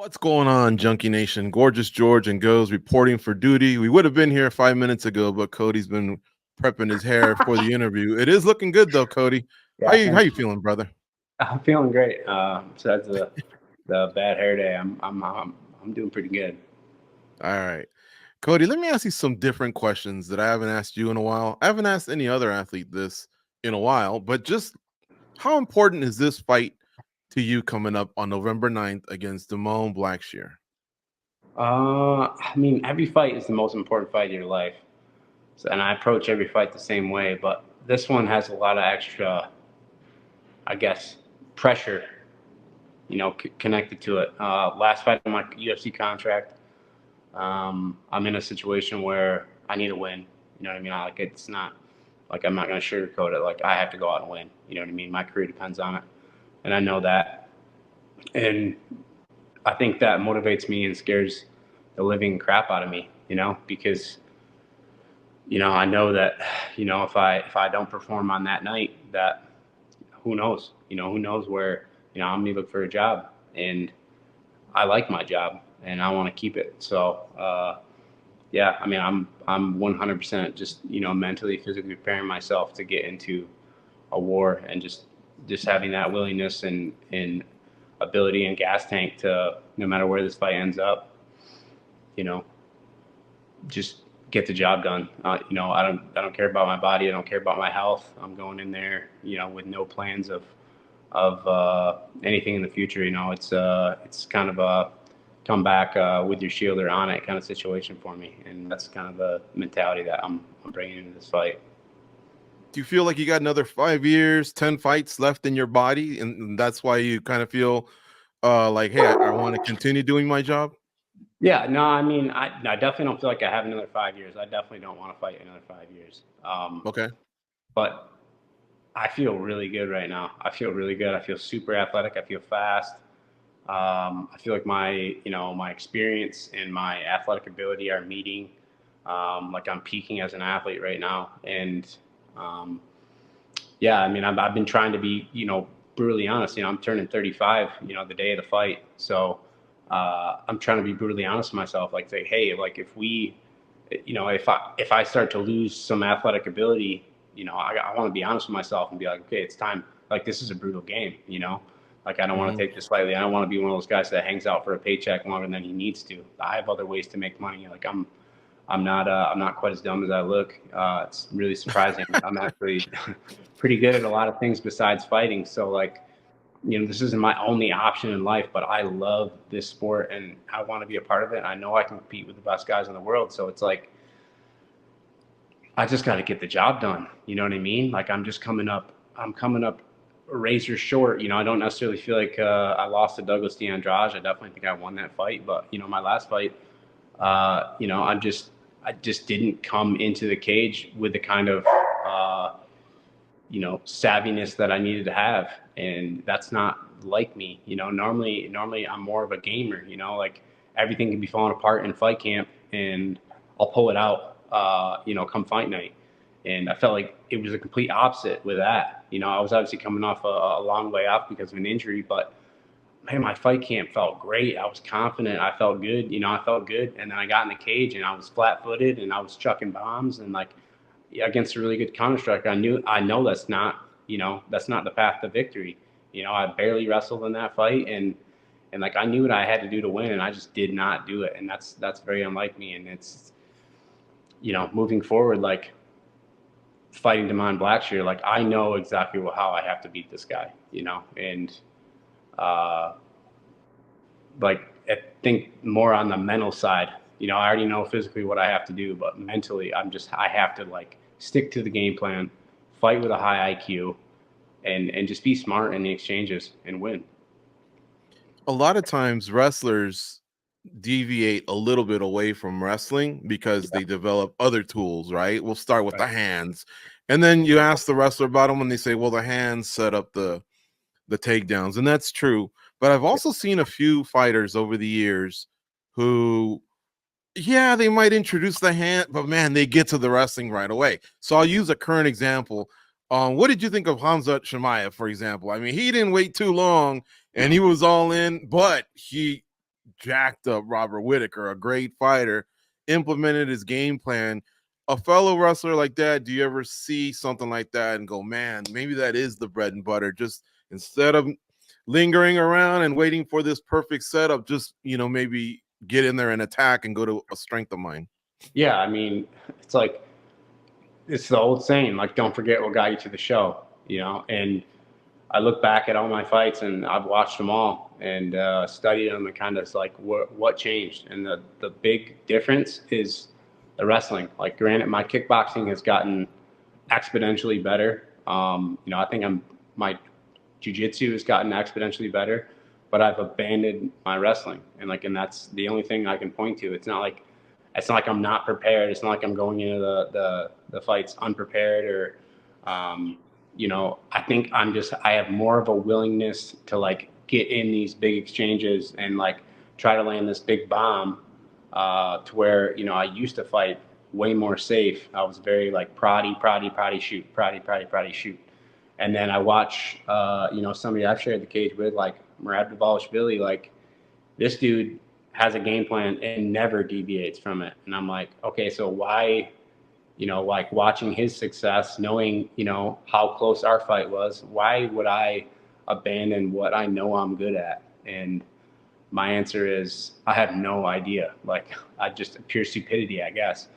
What's going on, Junkie Nation? Gorgeous George and Goes reporting for duty. We would have been here 5 minutes ago, but Cody's been prepping his hair for the interview. It is looking good though, Cody. Yeah, How you feeling, brother? I'm feeling great. Besides the bad hair day, I'm doing pretty good. All right, Cody. Let me ask you some different questions that I haven't asked you in a while. I haven't asked any other athlete this in a while, but just how important is this fight to you coming up on November 9th against Blackshear? I mean, every fight is the most important fight of your life, and I approach every fight the same way. But this one has a lot of extra, I guess, pressure, connected to it. Last fight on my UFC contract, I'm in a situation where I need to win. You know what I mean? It's not like I'm not going to sugarcoat it. Like I have to go out and win. You know what I mean? My career depends on it, and I know that. And I think that motivates me and scares the living crap out of me, because, I know that, if I don't perform on that night, that who knows, who knows where, I'm going to look for a job, and I like my job and I want to keep it. So, yeah, I mean, I'm 100% just, mentally, physically preparing myself to get into a war, and just having that willingness and ability and gas tank to, no matter where this fight ends up, just get the job done. I don't care about my body. I don't care about my health. I'm going in there, with no plans of anything in the future. It's kind of a come back with your shield or on it kind of situation for me, and that's kind of the mentality that I'm bringing into this fight. Do you feel like you got another 5 years, 10 fights left in your body, and that's why you kind of feel like, hey, I want to continue doing my job? Yeah, no, I mean, I definitely don't feel like I have another 5 years. I definitely don't want to fight another 5 years. Okay. But I feel really good right now. I feel really good. I feel super athletic. I feel fast. I feel like my experience and my athletic ability are meeting. Like I'm peaking as an athlete right now. And yeah, I mean, I've been trying to be, brutally honest. I'm turning 35, the day of the fight. So I'm trying to be brutally honest with myself. Like say, hey, like if we, if I start to lose some athletic ability, I want to be honest with myself and be like, okay, it's time. Like this is a brutal game, Like I don't want to take this lightly. I don't want to be one of those guys that hangs out for a paycheck longer than he needs to. I have other ways to make money. Like I'm not quite as dumb as I look. It's really surprising. I'm actually pretty good at a lot of things besides fighting. So like, this isn't my only option in life, but I love this sport and I want to be a part of it. I know I can compete with the best guys in the world. So it's like, I just got to get the job done. You know what I mean? Like I'm coming up razor short. I don't necessarily feel like I lost to Douglas DeAndrade. I definitely think I won that fight, but my last fight, I just didn't come into the cage with the kind of savviness that I needed to have, and that's not like me. Normally I'm more of a gamer. Like everything can be falling apart in fight camp, and I'll pull it out. Come fight night. And I felt like it was a complete opposite with that. I was obviously coming off a long way off because of an injury, but man, my fight camp felt great. I was confident. I felt good. I felt good. And then I got in the cage and I was flat footed and I was chucking bombs and like against a really good counter striker. I know that's not the path to victory. I barely wrestled in that fight and like I knew what I had to do to win and I just did not do it. And that's very unlike me. And it's, moving forward, like fighting Blackshear, like I know exactly how I have to beat this guy, and like I think more on the mental side. I already know physically what I have to do, but mentally I have to like stick to the game plan, fight with a high IQ, and just be smart in the exchanges and win. A lot of times wrestlers deviate a little bit away from wrestling because they develop other tools, right? We'll start with the hands. And then you ask the wrestler about them and they say, well, the hands set up the takedowns. And that's true. But I've also seen a few fighters over the years who, yeah, they might introduce the hand, but man, they get to the wrestling right away. So I'll use a current example. What did you think of Hamza Chimaev, for example? I mean, he didn't wait too long and he was all in, but he jacked up Robert Whitaker, a great fighter, implemented his game plan. A fellow wrestler like that, do you ever see something like that and go, man, maybe that is the bread and butter? Just instead of lingering around and waiting for this perfect setup, just, maybe get in there and attack and go to a strength of mine. Yeah, I mean, it's like, it's the old saying, like, don't forget what got you to the show, and I look back at all my fights and I've watched them all and studied them and kind of like what changed. And the big difference is the wrestling. Like, granted, my kickboxing has gotten exponentially better. I think my jiu-jitsu has gotten exponentially better, but I've abandoned my wrestling. And that's the only thing I can point to. It's not like I'm not prepared. It's not like I'm going into the fights unprepared or, I think I have more of a willingness to like get in these big exchanges and like try to land this big bomb, to where, I used to fight way more safe. I was very like proddy, shoot. And then I watch, somebody I've shared the cage with, like Merab Dvalishvili, like this dude has a game plan and never deviates from it. And I'm like, okay, so why, like watching his success, knowing, how close our fight was, why would I abandon what I know I'm good at? And my answer is, I have no idea. Like, I just pure stupidity, I guess.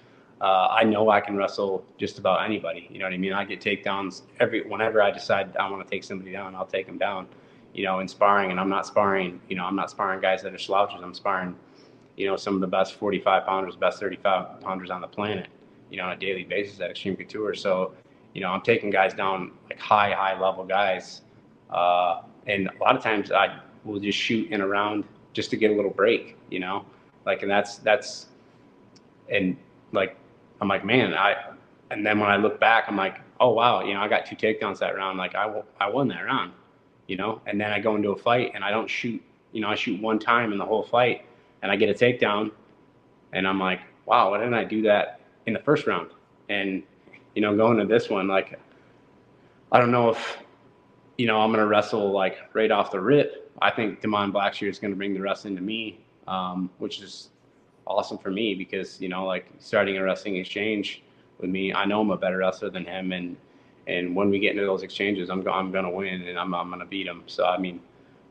I know I can wrestle just about anybody. You know what I mean? I get takedowns whenever I decide I want to take somebody down, I'll take them down, in sparring. And I'm not sparring guys that are slouches. I'm sparring, some of the best 45 pounders, best 35 pounders on the planet, on a daily basis at Extreme Couture. So, I'm taking guys down, like high level guys. And a lot of times I will just shoot in a round just to get a little break, like, and that's, and like, I'm like, man, and then when I look back, I'm like, oh wow, I got 2 takedowns that round. Like, I won that round, and then I go into a fight and I don't shoot, I shoot one time in the whole fight and I get a takedown and I'm like, wow, why didn't I do that in the first round? And, going to this one, like, I don't know if, I'm going to wrestle like right off the rip. I think Damon Blackshear is going to bring the wrestling to me, which is awesome for me because, like starting a wrestling exchange with me, I know I'm a better wrestler than him. And when we get into those exchanges, I'm going to win and I'm going to beat him. So, I mean,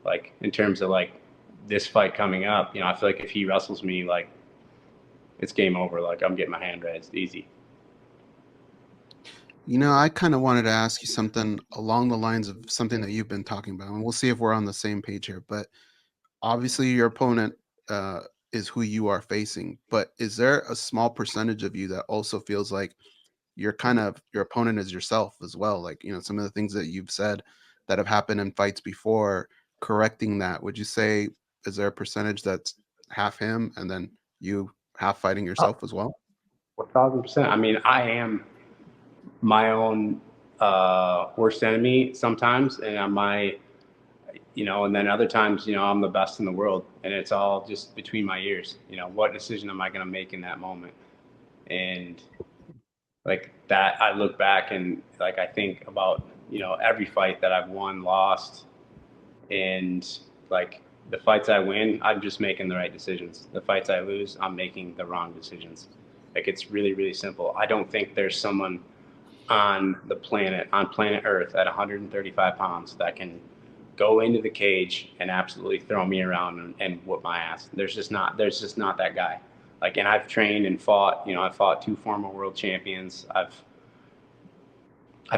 like in terms of like this fight coming up, I feel like if he wrestles me, like it's game over. Like I'm getting my hand raised easy. I kind of wanted to ask you something along the lines of something that you've been talking about, and we'll see if we're on the same page here. But obviously, your opponent is who you are facing. But is there a small percentage of you that also feels like your opponent is yourself as well? Like, some of the things that you've said that have happened in fights before, correcting that. Would you say, is there a percentage that's half him and then you half fighting yourself as well? 1,000%. I mean, I am my own worst enemy sometimes, and and then other times, I'm the best in the world, and it's all just between my ears. What decision am I going to make in that moment? And like that, I look back and like I think about every fight that I've won, lost, and like the fights I win, I'm just making the right decisions. The fights I lose, I'm making the wrong decisions. Like, it's really, really simple. I don't think there's someone on planet Earth at 135 pounds that can go into the cage and absolutely throw me around and whoop my ass. There's just not that guy. Like, and I've trained and fought, I've fought 2 former world champions. I've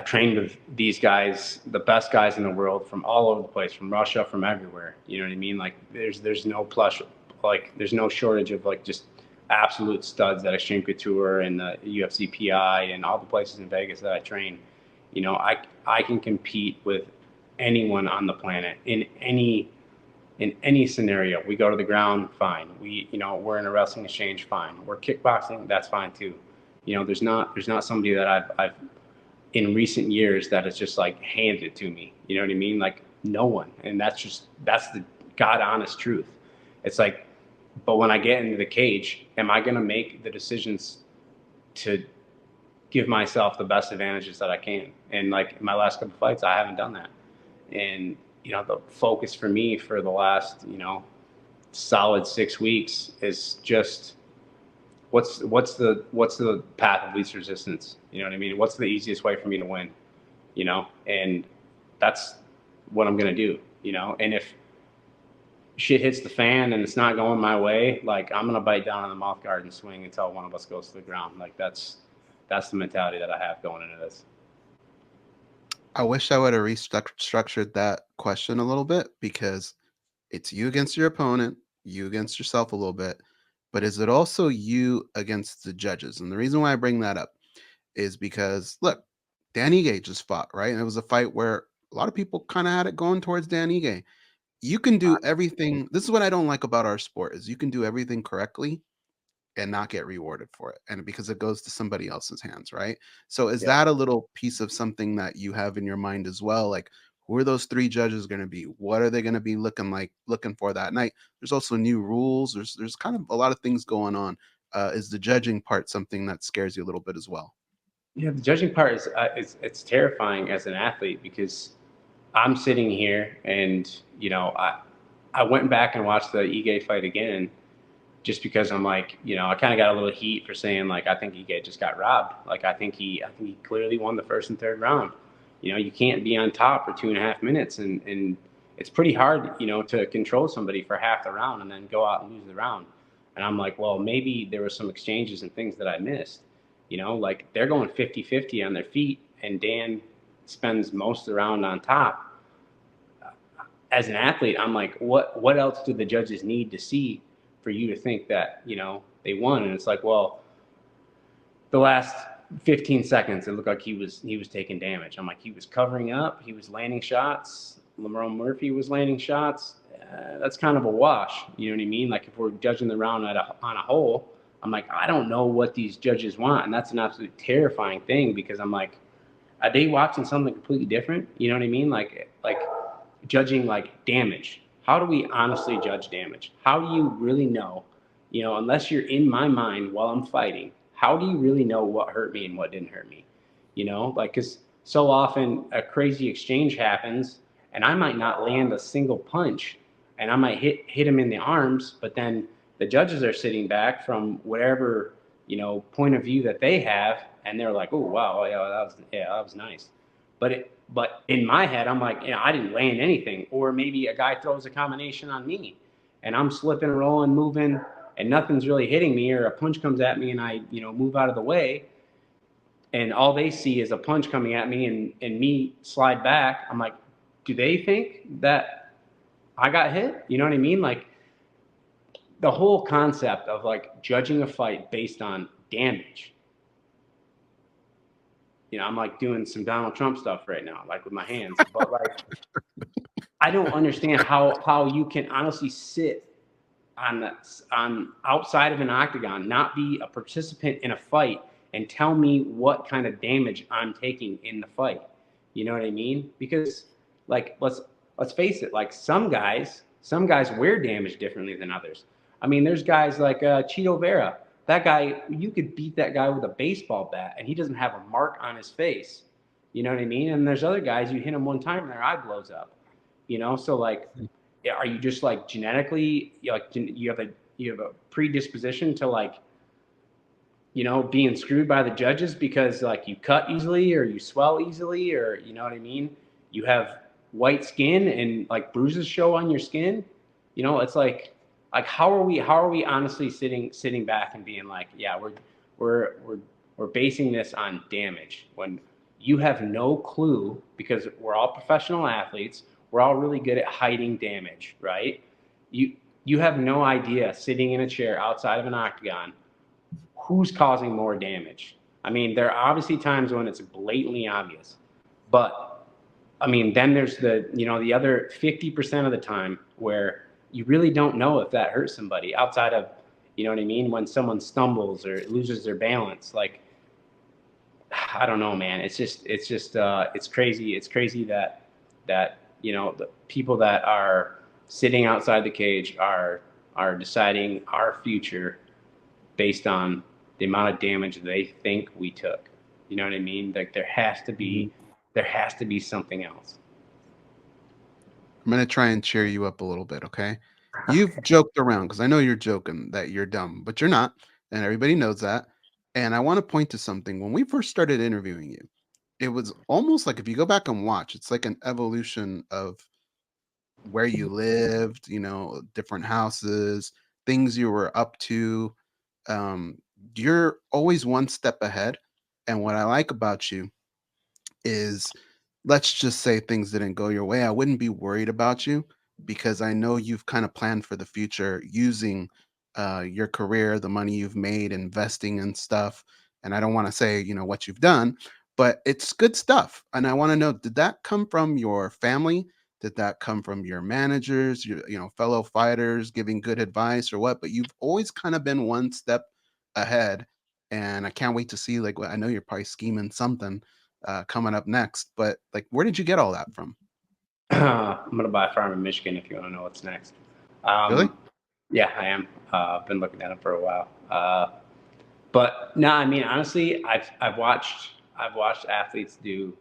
trained with these guys, the best guys in the world from all over the place, from Russia, from everywhere. You know what I mean? Like, there's no plush, like there's no shortage of like just absolute studs at Extreme Couture and the UFC PI and all the places in Vegas that I train. I can compete with anyone on the planet in any scenario. We go to the ground, fine. We're in a wrestling exchange, fine. We're kickboxing, that's fine too. There's not somebody that I've in recent years that has just like handed it to me. You know what I mean? Like, no one. And that's the God honest truth. It's like, but when I get into the cage, am I going to make the decisions to give myself the best advantages that I can? And like in my last couple of fights, I haven't done that. And, the focus for me for the last, solid 6 weeks is just what's the path of least resistance? You know what I mean? What's the easiest way for me to win? You know, and that's what I'm gonna do. You know, and if shit hits the fan and it's not going my way, like I'm gonna bite down on the mouth guard and swing until one of us goes to the ground. Like that's the mentality that I have going into this. I wish I would have restructured that question a little bit, because it's you against your opponent, you against yourself a little bit, but is it also you against the judges? And the reason why I bring that up is because, look, Dan Ige just fought, right? And it was a fight where a lot of people kind of had it going towards Dan Ige. You can do everything. This is what I don't like about our sport, is you can do everything correctly and not get rewarded for it, and because it goes to somebody else's hands, right? So is Yeah. that a little piece of something that you have in your mind as well? Like, who are those 3 judges going to be? What are they going to be looking for that night? There's also new rules. There's kind of a lot of things going on. Is the judging part something that scares you a little bit as well? Yeah, the judging part is it's terrifying as an athlete, because I'm sitting here and I went back and watched the Ige fight again, just because I'm like, I kind of got a little heat for saying, like, I think Ige just got robbed. Like, I think he clearly won the first and third round. You can't be on top for 2.5 minutes, and it's pretty hard, to control somebody for half the round and then go out and lose the round. And I'm like, well, maybe there were some exchanges and things that I missed. Like they're going 50-50 on their feet, and Dan spends most of the round on top. As an athlete, I'm like, what else do the judges need to see for you to think that, they won? And it's like, well, the last 15 seconds, it looked like he was taking damage. I'm like, he was covering up, he was landing shots. Lamar Murphy was landing shots. That's kind of a wash. You know what I mean? Like, if we're judging the round on a whole, I'm like, I don't know what these judges want. And that's an absolute terrifying thing, because I'm like, are they watching something completely different? You know what I mean? Like judging like damage. How do we honestly judge damage? How do you really know, unless you're in my mind while I'm fighting, how do you really know what hurt me and what didn't hurt me? Like, because so often a crazy exchange happens and I might not land a single punch, and I might hit him in the arms, but then the judges are sitting back from whatever, point of view that they have, and they're like, oh, wow, yeah, that was nice. But in my head, I'm like, I didn't land anything. Or maybe a guy throws a combination on me, and I'm slipping, rolling, moving, and nothing's really hitting me, or a punch comes at me and I, move out of the way, and all they see is a punch coming at me and me slide back. I'm like, do they think that I got hit? You know what I mean? Like, the whole concept of like judging a fight based on damage. I'm like doing some Donald Trump stuff right now, like with my hands. But like, I don't understand how you can honestly sit on outside of an octagon, not be a participant in a fight, and tell me what kind of damage I'm taking in the fight. You know what I mean? Because like, let's face it, like some guys wear damage differently than others. I mean, there's guys like Cheeto Vera. That guy, you could beat that guy with a baseball bat and he doesn't have a mark on his face. You know what I mean? And there's other guys, you hit them one time and their eye blows up. So like, are you just like genetically, you have a predisposition to like, being screwed by the judges because like you cut easily or you swell easily, or you know what I mean? You have white skin and like bruises show on your skin. It's like how are we honestly sitting back and being like, yeah, we're basing this on damage, when you have no clue, because we're all professional athletes. We're all really good at hiding damage, right? You have no idea, sitting in a chair outside of an octagon, who's causing more damage. I mean, there are obviously times when it's blatantly obvious, but I mean, then there's the other 50% of the time where you really don't know if that hurts somebody, outside of, you know what I mean, when someone stumbles or loses their balance. Like, I don't know, man. It's crazy. It's crazy that the people that are sitting outside the cage are deciding our future based on the amount of damage they think we took. You know what I mean? Like, there has to be something else. I'm going to try and cheer you up a little bit, okay? You've joked around because I know you're joking that you're dumb, but you're not, and everybody knows that. And I want to point to something. When we first started interviewing you, it was almost like if you go back and watch, it's like an evolution of where you lived, different houses, things you were up to. Um, you're always one step ahead. And what I like about you is, let's just say things didn't go your way, I wouldn't be worried about you because I know you've kind of planned for the future using your career, the money you've made, investing in stuff. And I don't want to say, what you've done, but it's good stuff. And I want to know, did that come from your family? Did that come from your managers, your, fellow fighters giving good advice or what? But you've always kind of been one step ahead. And I can't wait to see, like, I know you're probably scheming something coming up next. But like, where did you get all that from? I'm gonna buy a farm in Michigan if you want to know what's next. Really? Yeah, I am. I've been looking at them for a while. But no, I mean honestly, I've watched athletes do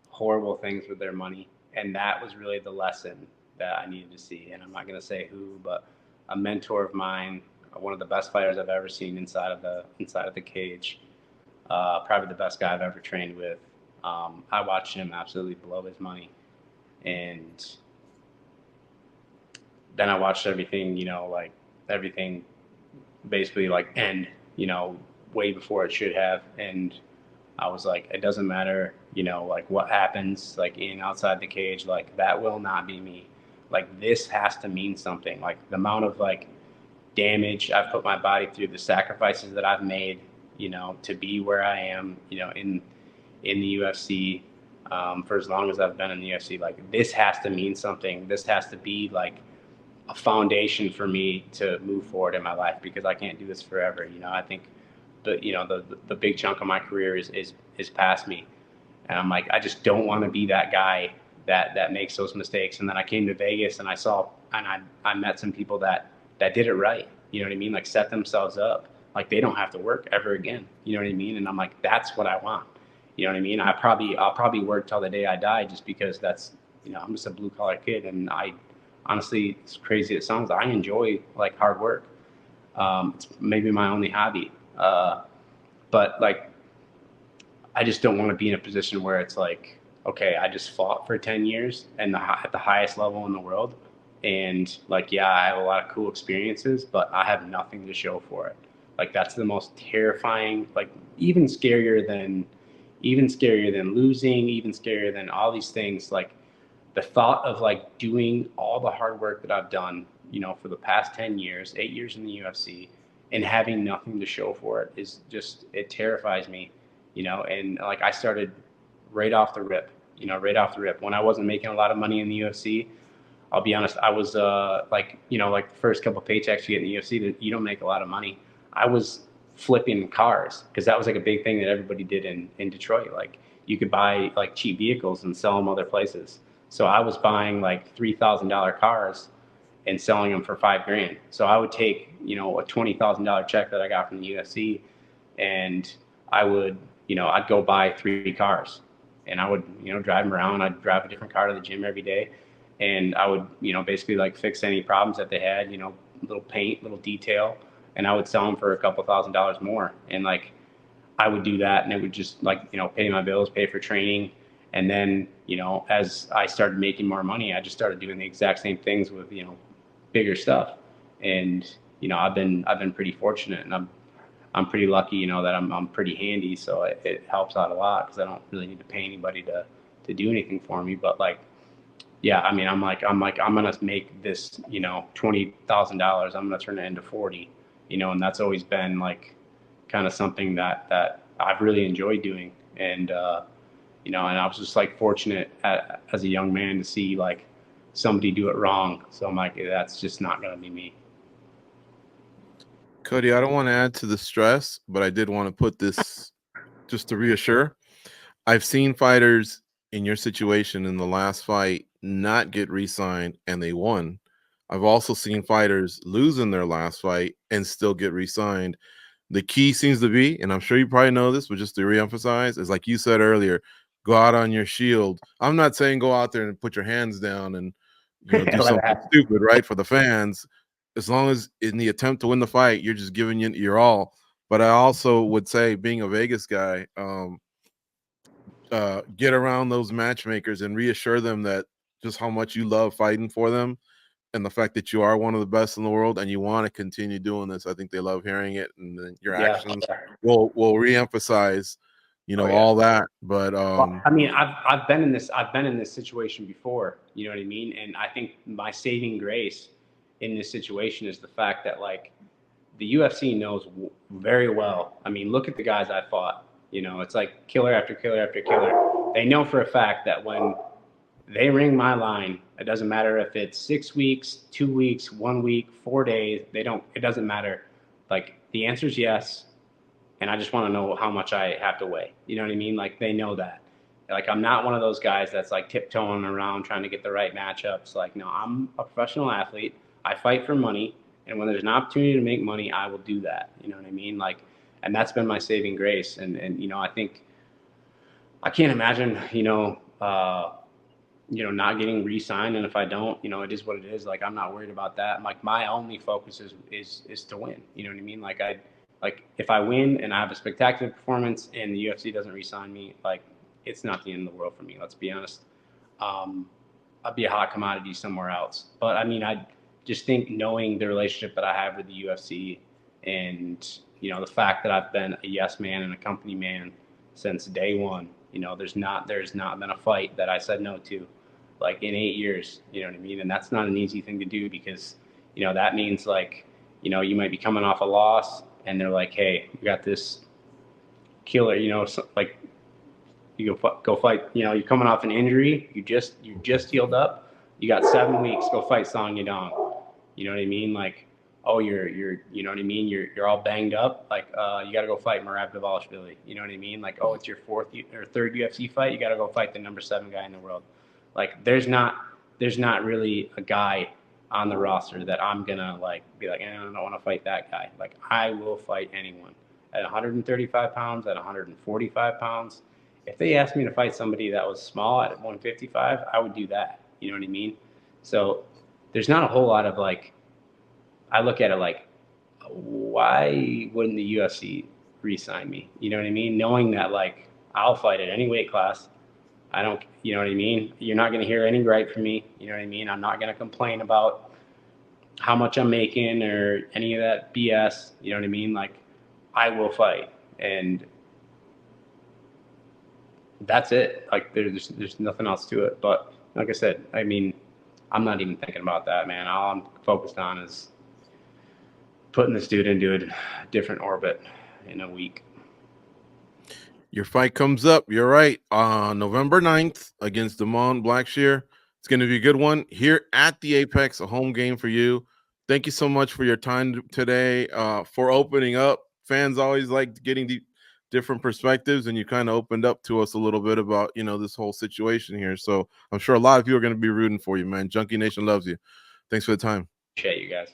horrible things with their money, and that was really the lesson that I needed to see. And I'm not gonna say who, but a mentor of mine, one of the best fighters I've ever seen inside of the cage, probably the best guy I've ever trained with. I watched him absolutely blow his money, and then I watched everything, like everything basically like end, way before it should have. And I was like, it doesn't matter, like what happens, like in outside the cage, like that will not be me. Like this has to mean something. Like the amount of like damage I've put my body through, the sacrifices that I've made, to be where I am, in the UFC, for as long as I've been in the UFC. Like this has to mean something. This has to be like a foundation for me to move forward in my life, because I can't do this forever. I think the big chunk of my career is past me, and I'm like, I just don't want to be that guy that makes those mistakes. And then I came to Vegas and I met some people that did it right. You know what I mean? Like set themselves up like they don't have to work ever again. You know what I mean? And I'm like, that's what I want. You know what I mean? I'll probably work till the day I die, just because that's, I'm just a blue collar kid, and I honestly, as crazy as it sounds, I enjoy like hard work. It's maybe my only hobby. But like, I just don't want to be in a position where it's like, okay, I just fought for 10 years and at the highest level in the world. And like, yeah, I have a lot of cool experiences, but I have nothing to show for it. Like that's the most terrifying, like even scarier than losing, even scarier than all these things. Like the thought of like doing all the hard work that I've done, for the past 10 years, 8 years in the UFC, and having nothing to show for it is just, it terrifies me, and like I started right off the rip, when I wasn't making a lot of money in the UFC. I'll be honest, I was like the first couple paychecks you get in the UFC, that you don't make a lot of money. I was flipping cars, because that was like a big thing that everybody did in Detroit. Like you could buy like cheap vehicles and sell them other places. So I was buying like $3,000 cars and selling them for $5,000. So I would take, a $20,000 check that I got from the UFC, and I would, I'd go buy 3 cars, and I would, drive them around. I'd drive a different car to the gym every day, and I would, basically like fix any problems that they had, little paint, little detail, and I would sell them for a couple $1,000s more. And like, I would do that, and it would just like, pay my bills, pay for training. And then, as I started making more money, I just started doing the exact same things with, bigger stuff. And, I've been pretty fortunate, and I'm pretty lucky, that I'm pretty handy. So it helps out a lot, because I don't really need to pay anybody to do anything for me. But like, yeah, I mean, I'm going to make this, $20,000. I'm going to turn it into 40, and that's always been like kind of something that I've really enjoyed doing. And, and I was just like fortunate as a young man to see like somebody do it wrong. So I'm like, that's just not going to be me. Cody, I don't want to add to the stress, but I did want to put this just to reassure. I've seen fighters in your situation in the last fight not get re-signed and they won. I've also seen fighters lose in their last fight and still get re-signed. The key seems to be, and I'm sure you probably know this, but just to reemphasize, is like you said earlier, go out on your shield. I'm not saying go out there and put your hands down and, do Let it something happen. stupid, right, for the fans. As long as in the attempt to win the fight, you're just giving your all. But I also would say, being a Vegas guy, get around those matchmakers and reassure them that just how much you love fighting for them, and the fact that you are one of the best in the world and you want to continue doing this. I think they love hearing it, and then your actions will reemphasize, all that. But well, I mean, I've been in this situation before, you know what I mean? And I think my saving grace in this situation is the fact that, like, the UFC knows very well. I mean, look at the guys I fought. It's like killer after killer after killer. They know for a fact that when they ring my line, it doesn't matter if it's 6 weeks, 2 weeks, 1 week, 4 days. It doesn't matter. Like, the answer is yes. And I just want to know how much I have to weigh. You know what I mean? Like, they know that. Like, I'm not one of those guys that's like tiptoeing around trying to get the right matchups. Like, no, I'm a professional athlete. I fight for money. And when there's an opportunity to make money, I will do that. You know what I mean? Like, and that's been my saving grace. And I think I can't imagine, not getting re-signed. And if I don't, it is what it is. Like, I'm not worried about that. Like, my only focus is to win. You know what I mean? Like, if I win and I have a spectacular performance and the UFC doesn't re-sign me, like, it's not the end of the world for me. Let's be honest. I'd be a hot commodity somewhere else. But I mean, I just think, knowing the relationship that I have with the UFC, and, the fact that I've been a yes man and a company man since day one, there's not been a fight that I said no to, like, in 8 years, you know what I mean? And that's not an easy thing to do, because, that means, like, you might be coming off a loss and they're like, hey, we got this killer, like, you go fight, you're coming off an injury, you just healed up, you got 7 weeks, go fight Song Yadong. You know what I mean? Like, oh, you're you know what I mean? You're all banged up. Like, you got to go fight Merab Dvalishvili. You know what I mean? Like, oh, it's your fourth or third UFC fight. You got to go fight the number 7 guy in the world. Like, there's not really a guy on the roster that I'm gonna, like, be like, I don't want to fight that guy. Like, I will fight anyone at 135 pounds, at 145 pounds. If they asked me to fight somebody that was small at 155, I would do that. You know what I mean? So there's not a whole lot of, like, I look at it like, why wouldn't the UFC re-sign me? You know what I mean? Knowing that, like, I'll fight at any weight class. I don't, you know what I mean? You're not going to hear any gripe from me. You know what I mean? I'm not going to complain about how much I'm making or any of that BS. You know what I mean? Like, I will fight. And that's it. Like, there's nothing else to it. But like I said, I mean, I'm not even thinking about that, man. All I'm focused on is putting this dude into a different orbit in a week. Your fight comes up, you're right, on November 9th against Damon Blackshear. It's going to be a good one here at the Apex, a home game for you. Thank you so much for your time today, for opening up. Fans always like getting the different perspectives, and you kind of opened up to us a little bit about, this whole situation here. So I'm sure a lot of people are going to be rooting for you, man. Junkie Nation loves you. Thanks for the time. Appreciate you guys.